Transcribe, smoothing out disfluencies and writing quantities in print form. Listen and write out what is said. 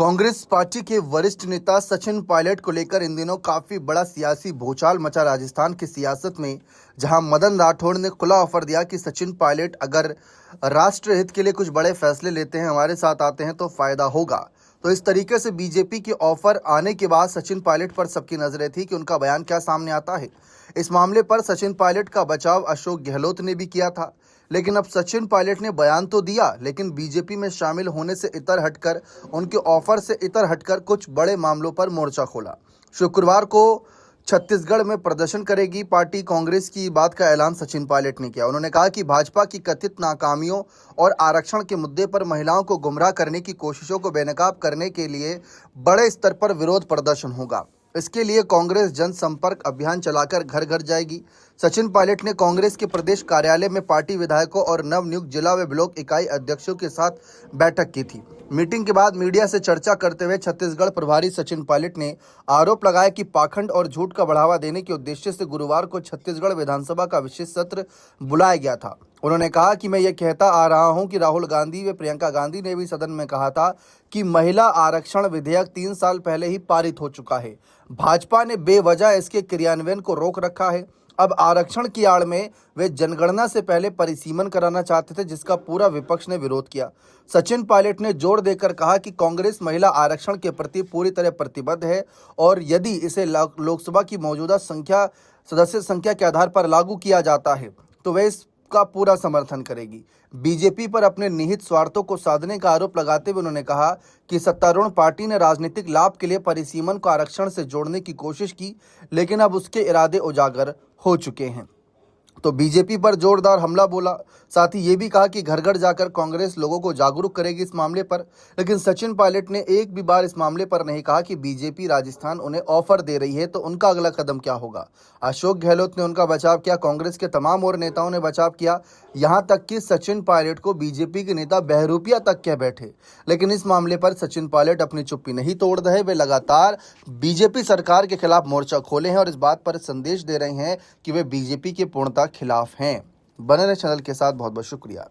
Congress party के वरिष्ठ नेता सचिन पायलट को लेकर इन दिनों काफी बड़ा सियासी भूचाल मचा राजस्थान की सियासत में, जहां मदन राठौड़ ने खुला ऑफर दिया कि सचिन पायलट अगर राष्ट्र हित के लिए कुछ बड़े फैसले लेते हैं, हमारे साथ आते हैं तो फायदा होगा। तो इस तरीके से बीजेपी के ऑफर आने के बाद सचिन पायलट पर सबकी नजरें थी कि उनका बयान क्या सामने आता है। इस मामले पर सचिन पायलट का बचाव अशोक गहलोत ने भी किया था, लेकिन अब सचिन पायलट ने बयान तो दिया, लेकिन बीजेपी में शामिल होने से इतर हटकर, उनके ऑफर से इतर हटकर कुछ बड़े मामलों पर मोर्चा खोला। शुक्रवार को छत्तीसगढ़ में प्रदर्शन करेगी पार्टी कांग्रेस की बात का ऐलान सचिन पायलट ने किया। उन्होंने कहा कि भाजपा की कथित नाकामियों और आरक्षण के मुद्दे पर महिलाओं को गुमराह करने की कोशिशों को बेनकाब करने के लिए बड़े स्तर पर विरोध प्रदर्शन होगा। इसके लिए कांग्रेस जनसंपर्क अभियान चलाकर घर घर जाएगी। सचिन पायलट ने कांग्रेस के प्रदेश कार्यालय में पार्टी विधायकों और नवनियुक्त जिला व ब्लॉक इकाई अध्यक्षों के साथ बैठक की थी। मीटिंग के बाद मीडिया से चर्चा करते हुए छत्तीसगढ़ प्रभारी सचिन पायलट ने आरोप लगाया कि पाखंड और झूठ का बढ़ावा देने के उद्देश्य से गुरुवार को छत्तीसगढ़ विधानसभा का विशेष सत्र बुलाया गया था। उन्होंने कहा कि मैं ये कहता आ रहा हूं कि राहुल गांधी व प्रियंका गांधी ने भी सदन में कहा था कि महिला आरक्षण विधेयक 3 साल पहले ही पारित हो चुका है। भाजपा ने बेवजह इसके क्रियान्वयन को रोक रखा है। अब आरक्षण की आड़ में वे जनगणना से पहले परिसीमन कराना चाहते थे, जिसका पूरा विपक्ष ने विरोध किया। सचिन पायलट ने जोर देकर कहा कि कांग्रेस महिला आरक्षण के प्रति पूरी तरह प्रतिबद्ध है और यदि इसे लोकसभा की मौजूदा सदस्य संख्या के आधार पर लागू किया जाता है तो वे इसका पूरा समर्थन करेगी। बीजेपी पर अपने निहित स्वार्थों को साधने का आरोप लगाते हुए उन्होंने कहा कि सत्तारूढ़ पार्टी ने राजनीतिक लाभ के लिए परिसीमन को आरक्षण से जोड़ने की कोशिश की, लेकिन अब उसके इरादे उजागर हो चुके हैं। तो बीजेपी पर जोरदार हमला बोला। साथ ही ये भी कहा कि घर घर जाकर कांग्रेस लोगों को जागरूक करेगी इस मामले पर। लेकिन सचिन पायलट ने एक भी बार इस मामले पर नहीं कहा कि बीजेपी राजस्थान उन्हें ऑफर दे रही है तो उनका अगला कदम क्या होगा। अशोक गहलोत ने उनका बचाव किया, कांग्रेस के तमाम और नेताओं ने बचाव किया, यहाँ तक कि सचिन पायलट को बीजेपी के नेता बहरूपिया तक कह बैठे। लेकिन इस मामले पर सचिन पायलट अपनी चुप्पी नहीं तोड़ रहे। वे लगातार बीजेपी सरकार के खिलाफ मोर्चा खोले हैं और इस बात पर संदेश दे रहे हैं कि वे बीजेपी के पूर्णतः खिलाफ हैं। बने रहे चैनल के साथ। बहुत बहुत शुक्रिया।